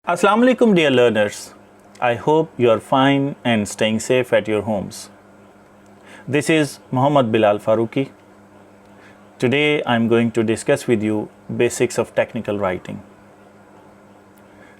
Assalamu alaikum dear learners. I hope you are fine and staying safe at your homes. This is Muhammad Bilal Farooqi. Today I am going to discuss with you basics of technical writing.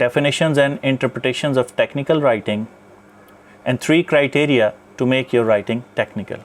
definitions and interpretations of technical writing, and 3 criteria to make your writing technical.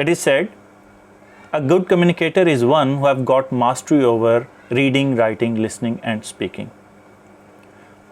It is said, a good communicator is one who have got mastery over reading, writing, listening and speaking.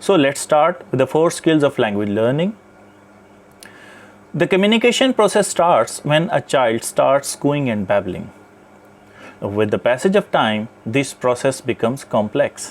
So let's start with the 4 skills of language learning. The communication process starts when a child starts cooing and babbling. With the passage of time, this process becomes complex.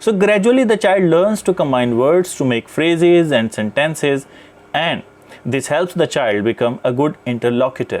So gradually the child learns to combine words to make phrases and sentences and this helps the child become a good interlocutor.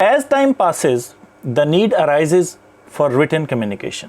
As time passes, the need arises for written communication.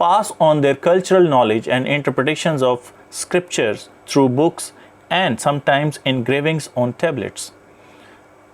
pass on their cultural knowledge and interpretations of scriptures through books and sometimes engravings on tablets.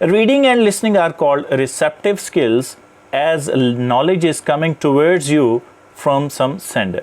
Reading and listening are called receptive skills as knowledge is coming towards you from some sender.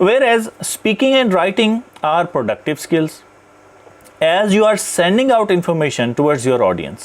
Whereas speaking and writing are productive skills as you are sending out information towards your audience.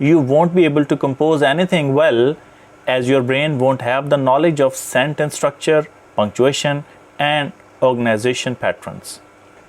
you won't be able to compose anything well, as your brain won't have the knowledge of sentence structure, punctuation and organization patterns.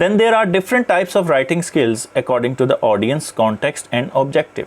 Then there are different types of writing skills according to the audience, context and objective.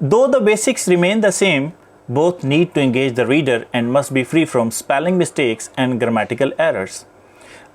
Though the basics remain the same, both need to engage the reader and must be free from spelling mistakes and grammatical errors.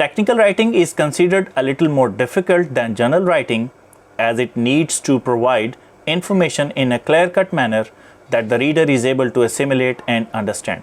Technical writing is considered a little more difficult than general writing, as it needs to provide information in a clear-cut manner that the reader is able to assimilate and understand.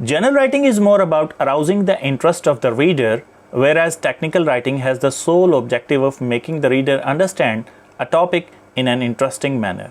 General writing is more about arousing the interest of the reader, whereas technical writing has the sole objective of making the reader understand a topic in an interesting manner.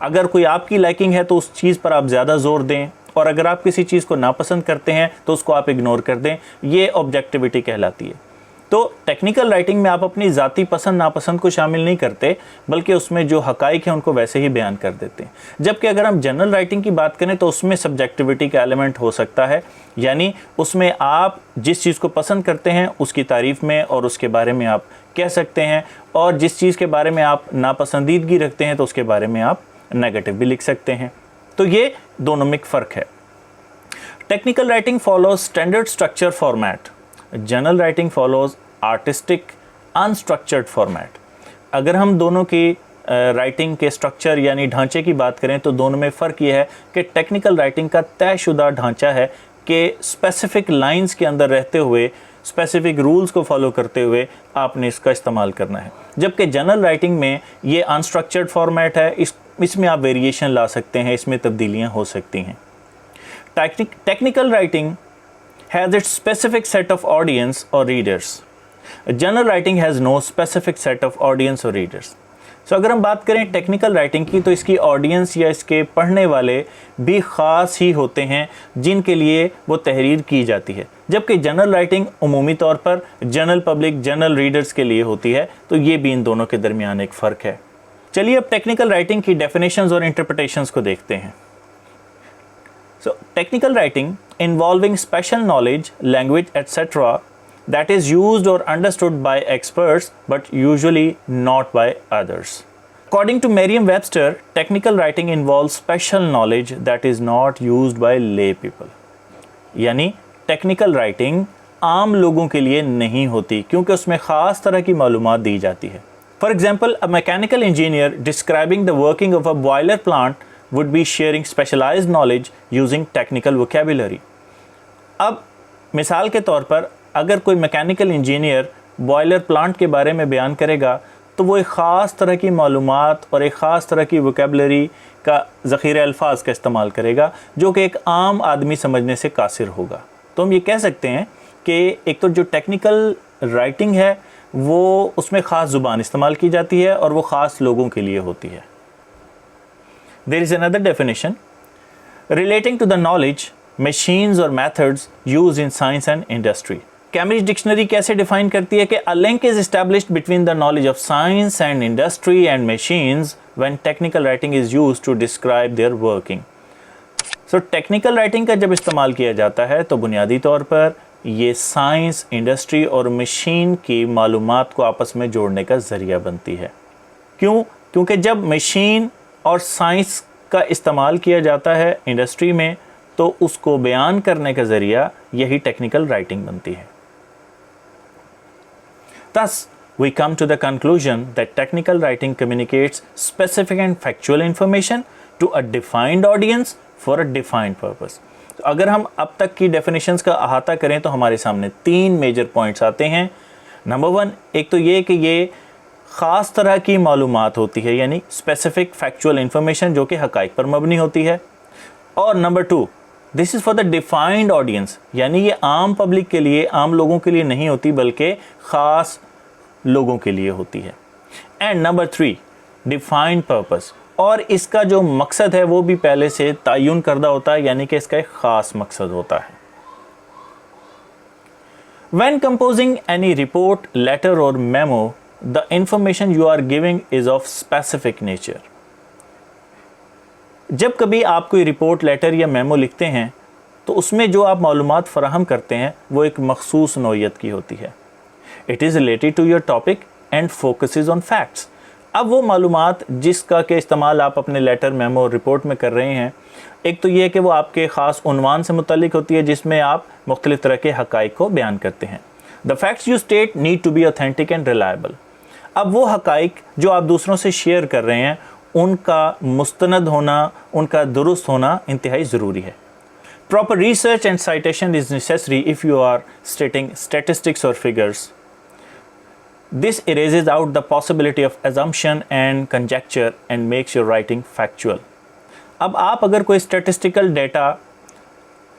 اگر کوئی آپ کی liking ہے تو اس چیز پر آپ زیادہ زور دیں، اور اگر آپ کسی چیز کو ناپسند کرتے ہیں تو اس کو آپ اگنور کر دیں، یہ آبجیکٹیوٹی کہلاتی ہے۔ تو ٹیکنیکل رائٹنگ میں آپ اپنی ذاتی پسند ناپسند کو شامل نہیں کرتے، بلکہ اس میں جو حقائق ہیں ان کو ویسے ہی بیان کر دیتے ہیں۔ جبکہ اگر ہم جنرل رائٹنگ کی بات کریں تو اس میں سبجیکٹیوٹی کا ایلیمنٹ ہو سکتا ہے، یعنی اس میں آپ جس چیز کو پسند کرتے ہیں اس کی تعریف میں اور اس کے بارے میں آپ کہہ سکتے ہیں، اور جس چیز کے بارے میں آپ ناپسندیدگی رکھتے ہیں تو اس کے بارے میں آپ نیگیٹو بھی لکھ سکتے ہیں۔ تو یہ دونوں میں فرق ہے۔ Technical writing follows standard structure format, general writing follows artistic unstructured format. اگر ہم دونوں کی رائٹنگ کے اسٹرکچر یعنی ڈھانچے کی بات کریں تو دونوں میں فرق یہ ہے کہ ٹیکنیکل رائٹنگ کا طے شدہ ڈھانچہ ہے کہ اسپیسیفک لائنز کے اندر رہتے ہوئے، اسپیسیفک رولز کو فالو کرتے ہوئے آپ نے اس کا استعمال کرنا ہے، جبکہ جنرل رائٹنگ میں یہ انسٹرکچرڈ فارمیٹ ہے، اس میں آپ ویریشن لا سکتے ہیں، اس میں تبدیلیاں ہو سکتی ہیں۔ Technical writing has its specific set of audience or readers. General writing has no specific set of audience or readers. So اگر ہم بات کریں ٹیکنیکل رائٹنگ کی تو اس کی آڈینس یا اس کے پڑھنے والے بھی خاص ہی ہوتے ہیں جن کے لیے وہ تحریر کی جاتی ہے، جبکہ جنرل رائٹنگ عمومی طور پر جنرل پبلک، جنرل ریڈرز کے لیے ہوتی ہے۔ تو یہ بھی ان دونوں کے درمیان ایک فرق ہے۔ چلیے اب ٹیکنیکل رائٹنگ کی ڈیفینیشنز اور انٹرپریٹیشنز کو دیکھتے ہیں۔ So technical writing involving special knowledge, language, etc. that is used or understood by experts but usually not by others. According to Merriam-Webster, technical writing involves special knowledge that is not used by lay people. یعنی technical writing عام لوگوں کے لیے نہیں ہوتی کیونکہ اس میں خاص طرح کی معلومات دی جاتی ہے۔ For example, a mechanical engineer describing the working of a boiler plant would be sharing specialized knowledge using technical vocabulary. اب مثال کے طور پر اگر کوئی میکینیکل انجینئر بوائلر پلانٹ کے بارے میں بیان کرے گا تو وہ ایک خاص طرح کی معلومات اور ایک خاص طرح کی ووکیبلری کا ذخیرہ الفاظ کا استعمال کرے گا جو کہ ایک عام آدمی سمجھنے سے قاصر ہوگا۔ تو ہم یہ کہہ سکتے ہیں کہ ایک تو جو ٹیکنیکل رائٹنگ ہے وہ اس میں خاص زبان استعمال کی جاتی ہے اور وہ خاص لوگوں کے لیے ہوتی ہے۔ There is another definition relating to the knowledge, machines or methods used in science and industry. Cambridge Dictionary کیسے ڈیفائن کرتی ہے کہ a link is established between the knowledge of science and industry and machines when technical writing is used to describe their working. So technical writing کا جب استعمال کیا جاتا ہے تو بنیادی طور پر یہ سائنس، انڈسٹری اور مشین کی معلومات کو آپس میں جوڑنے کا ذریعہ بنتی ہے۔ کیوں؟ کیونکہ جب مشین اور سائنس کا استعمال کیا جاتا ہے انڈسٹری میں تو اس کو بیان کرنے کا ذریعہ یہی ٹیکنیکل رائٹنگ بنتی ہے۔ Thus, we come to the conclusion that technical writing communicates specific and factual information to a defined audience for a defined purpose. تو اگر ہم اب تک کی ڈیفینیشنز کا احاطہ کریں تو ہمارے سامنے 3 میجر پوائنٹس آتے ہیں۔ نمبر 1، ایک تو یہ کہ یہ خاص طرح کی معلومات ہوتی ہے، یعنی اسپیسیفک فیکچول انفارمیشن جو کہ حقائق پر مبنی ہوتی ہے، اور number 2، this is for the defined audience, یعنی یہ عام پبلک کے لیے، عام لوگوں کے لیے نہیں ہوتی بلکہ خاص لوگوں کے لیے ہوتی ہے۔ اینڈ نمبر 3، ڈیفائنڈ پرپس، اور اس کا جو مقصد ہے وہ بھی پہلے سے تعین کردہ ہوتا ہے، یعنی کہ اس کا ایک خاص مقصد ہوتا ہے۔ When composing any report, letter or memo, the information you are giving is of specific nature. جب کبھی آپ کوئی رپورٹ، لیٹر یا میمو لکھتے ہیں تو اس میں جو آپ معلومات فراہم کرتے ہیں وہ ایک مخصوص نوعیت کی ہوتی ہے۔ It is related to your topic and focuses on facts. اب وہ معلومات جس کا کہ استعمال آپ اپنے لیٹر، میمو اور رپورٹ میں کر رہے ہیں، ایک تو یہ کہ وہ آپ کے خاص عنوان سے متعلق ہوتی ہے جس میں آپ مختلف طرح کے حقائق کو بیان کرتے ہیں۔ The facts you state need to be authentic and reliable. اب وہ حقائق جو آپ دوسروں سے شیئر کر رہے ہیں ان کا مستند ہونا، ان کا درست ہونا انتہائی ضروری ہے۔ Proper research and citation is necessary if you are stating statistics or figures. This erases out the possibility of assumption and conjecture and makes your writing factual. اب آپ اگر کوئی اسٹیٹسٹیکل ڈیٹا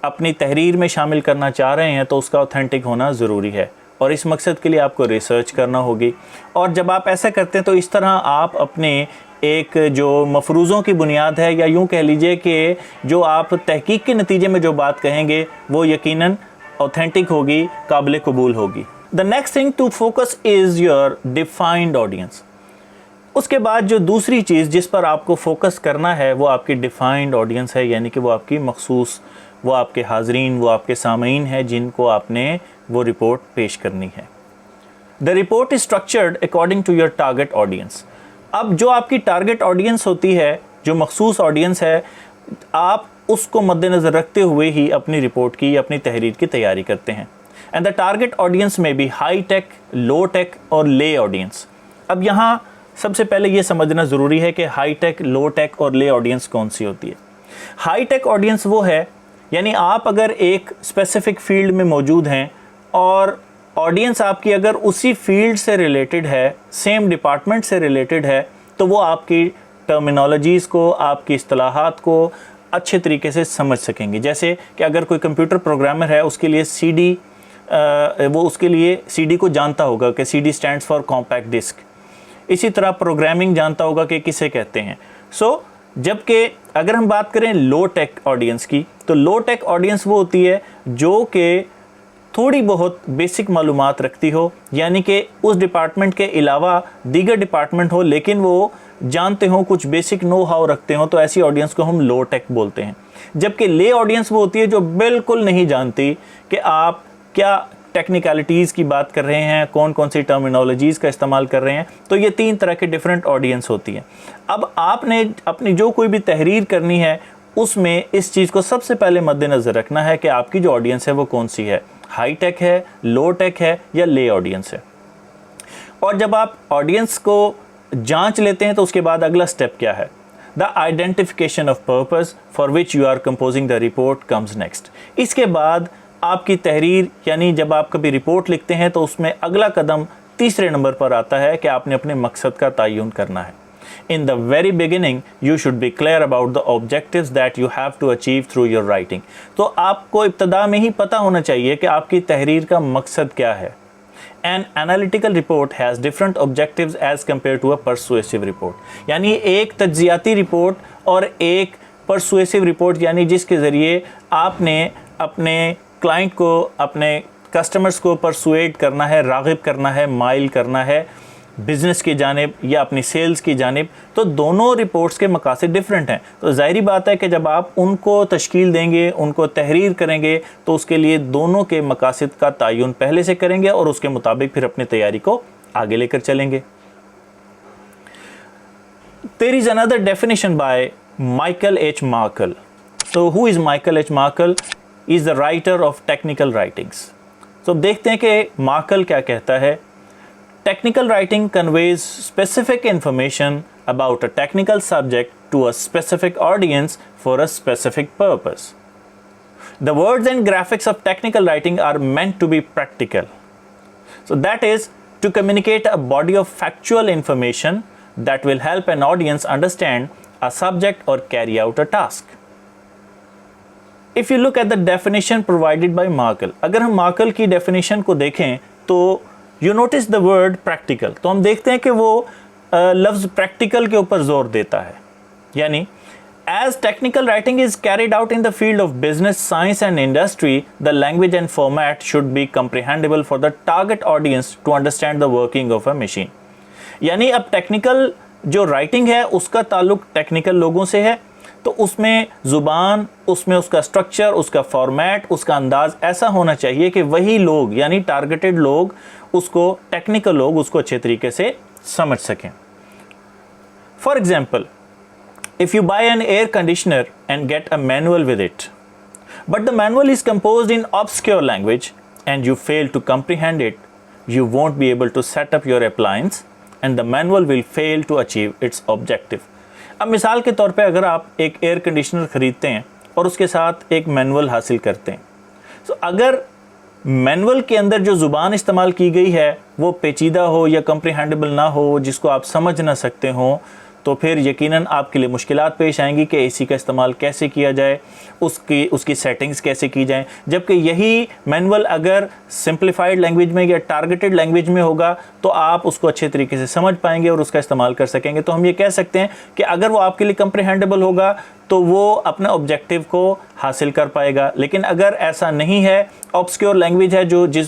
اپنی تحریر میں شامل کرنا چاہ رہے ہیں تو اس کا اوتھینٹک ہونا ضروری ہے، اور اس مقصد کے لیے آپ کو ریسرچ کرنا ہوگی، اور جب آپ ایسا کرتے ہیں تو اس طرح آپ اپنے ایک جو مفروضوں کی بنیاد ہے، یا یوں کہہ لیجئے کہ جو آپ تحقیق کے نتیجے میں جو بات کہیں گے وہ یقیناً اوتھینٹک ہوگی، قابل قبول ہوگی۔ The next thing to focus is your defined audience۔ اس کے بعد جو دوسری چیز جس پر آپ کو فوکس کرنا ہے وہ آپ کی ڈیفائنڈ آڈینس ہے، یعنی کہ وہ آپ کی مخصوص، وہ آپ کے حاضرین، وہ آپ کے سامعین ہیں جن کو آپ نے وہ رپورٹ پیش کرنی ہے۔ The report is structured according to your target audience۔ اب جو آپ کی ٹارگٹ آڈینس ہوتی ہے، جو مخصوص آڈینس ہے، آپ اس کو مد نظر رکھتے ہوئے ہی اپنی رپورٹ کی، اپنی تحریر کی تیاری کرتے ہیں۔ And the target audience may be high tech, low tech اور lay audience۔ اب یہاں سب سے پہلے یہ سمجھنا ضروری ہے کہ ہائی ٹیک، لو ٹیک اور لے آڈینس کون سی ہوتی ہے۔ ہائی ٹیک آڈینس وہ ہے، یعنی آپ اگر ایک اسپیسیفک فیلڈ میں موجود ہیں اور آڈینس آپ کی اگر اسی فیلڈ سے ریلیٹڈ ہے، سیم ڈپارٹمنٹ سے ریلیٹڈ ہے، تو وہ آپ کی ٹرمینالوجیز کو، آپ کی اصطلاحات کو اچھے طریقے سے سمجھ سکیں گے۔ جیسے کہ اگر کوئی کمپیوٹر پروگرامر ہے، اس کے لیے سی ڈی، وہ اس کے لیے سی ڈی کو جانتا ہوگا کہ C D stands for compact disk. اسی طرح پروگرامنگ جانتا ہوگا کہ کسے کہتے ہیں۔ جبکہ اگر ہم بات کریں لو ٹیک آڈینس کی، تو لو ٹیک آڈینس وہ ہوتی ہے جو کہ تھوڑی بہت بیسک معلومات رکھتی ہو، یعنی کہ اس ڈپارٹمنٹ کے علاوہ دیگر ڈپارٹمنٹ ہو لیکن وہ جانتے ہوں، کچھ بیسک نو ہاؤ رکھتے ہوں، تو ایسی آڈینس کو ہم لو ٹیک بولتے ہیں۔ جبکہ لے آڈینس وہ ہوتی ہے جو بالکل نہیں جانتی کہ آپ کیا ٹیکنیکلٹیز کی بات کر رہے ہیں، کون کون سی ٹرمینالوجیز کا استعمال کر رہے ہیں۔ تو یہ تین طرح کے ڈیفرنٹ آڈینس ہوتی ہیں۔ اب آپ نے اپنی جو کوئی بھی تحریر کرنی ہے اس میں اس چیز کو سب سے پہلے مد نظر رکھنا ہے کہ آپ کی جو آڈینس ہے وہ کون سی ہے، ہائی ٹیک ہے، لو ٹیک ہے یا لے آڈینس ہے۔ اور جب آپ آڈینس کو جانچ لیتے ہیں تو اس کے بعد اگلا سٹیپ کیا ہے؟ The identification of purpose for which you are composing the report comes next۔ اس کے بعد آپ کی تحریر، یعنی جب آپ کبھی رپورٹ لکھتے ہیں تو اس میں اگلا قدم تیسرے نمبر پر آتا ہے کہ آپ نے اپنے مقصد کا تعین کرنا ہے۔ In the very beginning, you should be clear about the objectives that you have to achieve through your writing۔ تو آپ کو ابتدا میں ہی پتہ ہونا چاہیے کہ آپ کی تحریر کا مقصد کیا ہے۔ An analytical report has different objectives as compared to a persuasive report۔ یعنی ایک تجزیاتی رپورٹ اور ایک persuasive رپورٹ، یعنی جس کے ذریعے آپ نے اپنے کلائنٹ کو، اپنے کسٹمرز کو پرسویٹ کرنا ہے، راغب کرنا ہے، مائل کرنا ہے بزنس کی جانب یا اپنی سیلز کی جانب، تو دونوں رپورٹس کے مقاصد ڈیفرنٹ ہیں۔ تو ظاہری بات ہے کہ جب آپ ان کو تشکیل دیں گے، ان کو تحریر کریں گے، تو اس کے لیے دونوں کے مقاصد کا تعین پہلے سے کریں گے اور اس کے مطابق پھر اپنی تیاری کو آگے لے کر چلیں گے۔ There is another definition by Michael H. Markle۔ So who is Michael H. Markle? He is the writer of technical writings۔ تو دیکھتے ہیں کہ مارکل کیا کہتا ہے۔ Technical writing conveys specific information about a technical subject to a specific audience for a specific purpose۔ The words and graphics of technical writing are meant to be practical۔ So that is to communicate a body of factual information that will help an audience understand a subject or carry out a task۔ If you look at the definition provided by Markle، اگر ہم Markle کی definition کو دیکھیں تو you notice the word practical، تو ہم دیکھتے ہیں کہ وہ لفظ پریکٹیکل کے اوپر زور دیتا ہے۔ یعنی as technical writing is carried out in the field of business, science and industry, the language and format should be comprehensible for the target audience to understand the working of a machine۔ یعنی اب technical جو writing ہے اس کا تعلق technical لوگوں سے ہے، تو اس میں زبان، اس میں اس کا سٹرکچر، اس کا فارمیٹ، اس کا انداز ایسا ہونا چاہیے کہ وہی لوگ، یعنی ٹارگیٹڈ لوگ، اس کو ٹیکنیکل لوگ اس کو اچھے طریقے سے سمجھ سکیں۔ For example, if you buy an air conditioner and get a manual with it, but the manual is composed in obscure language and you fail to comprehend it, you won't be able to set up your appliance and the manual will fail to achieve its objective۔ اب مثال کے طور پہ اگر آپ ایک air conditioner خریدتے ہیں اور اس کے ساتھ ایک مینول حاصل کرتے ہیں، تو اگر مینول کے اندر جو زبان استعمال کی گئی ہے وہ پیچیدہ ہو یا کمپریہینڈیبل نہ ہو، جس کو آپ سمجھ نہ سکتے ہوں، تو پھر یقیناً آپ کے لیے مشکلات پیش آئیں گی کہ اے سی کا استعمال کیسے کیا جائے، اس کی سیٹنگز کیسے کی جائیں، جبکہ یہی مینول اگر سمپلیفائڈ لینگویج میں یا ٹارگیٹڈ لینگویج میں ہوگا تو آپ اس کو اچھے طریقے سے سمجھ پائیں گے اور اس کا استعمال کر سکیں گے۔ تو ہم یہ کہہ سکتے ہیں کہ اگر وہ آپ کے لیے کمپریہینڈیبل ہوگا تو وہ اپنے آبجیکٹیو کو حاصل کر پائے گا، لیکن اگر ایسا نہیں ہے، آبسکیور لینگویج ہے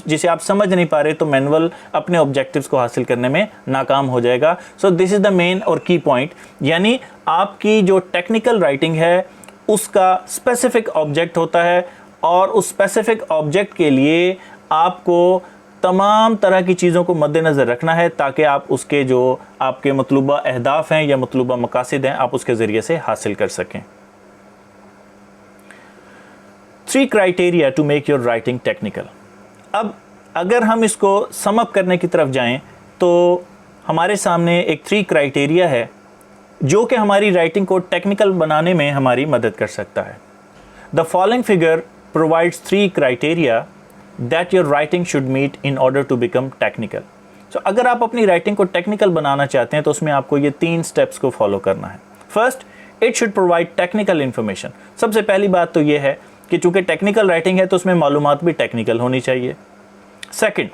جسے آپ سمجھ نہیں پا رہے، تو مینول اپنے آبجیکٹیوز کو حاصل کرنے میں ناکام ہو جائے گا۔ سو دس از دا مین اور کی پوائنٹ، یعنی آپ کی جو ٹیکنیکل رائٹنگ ہے اس کا اسپیسیفک آبجیکٹ ہوتا ہے، اور اس اسپیسیفک آبجیکٹ کے لیے آپ کو تمام طرح کی چیزوں کو مد نظر رکھنا ہے تاکہ آپ اس کے جو آپ کے مطلوبہ اہداف ہیں یا مطلوبہ مقاصد ہیں آپ اس کے ذریعے سے حاصل کر سکیں۔ 3 criteria to make your writing technical۔ اب اگر ہم اس کو سم اپ کرنے کی طرف جائیں تو ہمارے سامنے ایک 3 criteria ہے جو کہ ہماری رائٹنگ کو ٹیکنیکل بنانے میں ہماری مدد کر سکتا ہے۔ The following figure provides 3 criteria that your writing should meet in order to become technical۔ So اگر آپ اپنی رائٹنگ کو ٹیکنیکل بنانا چاہتے ہیں تو اس میں آپ کو یہ 3 سٹیپس کو فالو کرنا ہے۔ First, it should provide technical information۔ سب سے پہلی بات تو یہ ہے کہ چونکہ ٹیکنیکل رائٹنگ ہے تو اس میں معلومات بھی ٹیکنیکل ہونی چاہیے۔ Second,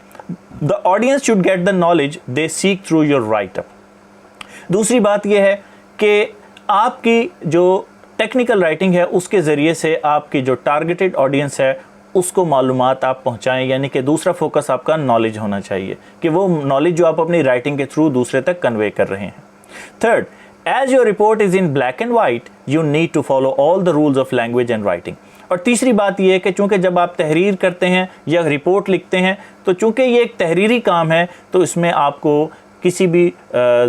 the audience should get the knowledge they seek through your write-up۔ دوسری بات یہ ہے کہ آپ کی جو ٹیکنیکل رائٹنگ ہے اس کے ذریعے سے آپ کی جو ٹارگیٹڈ آڈینس ہے اس کو معلومات آپ پہنچائیں، یعنی کہ دوسرا فوکس آپ کا نالج ہونا چاہیے کہ وہ نالج جو آپ اپنی رائٹنگ کے تھرو دوسرے تک کنوے کر رہے ہیں۔ Third, as your report is in black and white you need to follow all the rules of language and writing. اور تیسری بات یہ ہے کہ چونکہ جب آپ تحریر کرتے ہیں یا رپورٹ لکھتے ہیں تو چونکہ یہ ایک تحریری کام ہے تو اس میں آپ کو کسی بھی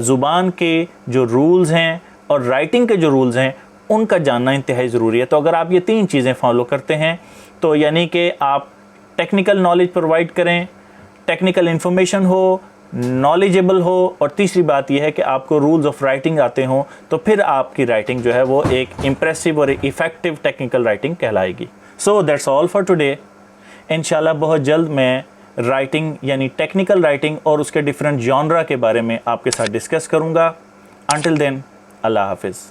زبان کے جو رولز ہیں اور رائٹنگ کے جو رولز ہیں ان کا جاننا انتہائی ضروری ہے۔ تو اگر آپ یہ 3 چیزیں فالو کرتے ہیں تو یعنی کہ آپ ٹیکنیکل نالج پرووائڈ کریں، ٹیکنیکل انفارمیشن ہو، نالجیبل ہو، اور تیسری بات یہ ہے کہ آپ کو رولز آف رائٹنگ آتے ہوں، تو پھر آپ کی رائٹنگ جو ہے وہ ایک امپریسو اور ایفیکٹو ٹیکنیکل رائٹنگ کہلائے گی۔ So that's all for today. انشاءاللہ بہت جلد میں رائٹنگ یعنی ٹیکنیکل رائٹنگ اور اس کے ڈفرینٹ جانرا کے بارے میں آپ کے ساتھ ڈسکس کروں گا۔ انٹل دین، اللہ حافظ۔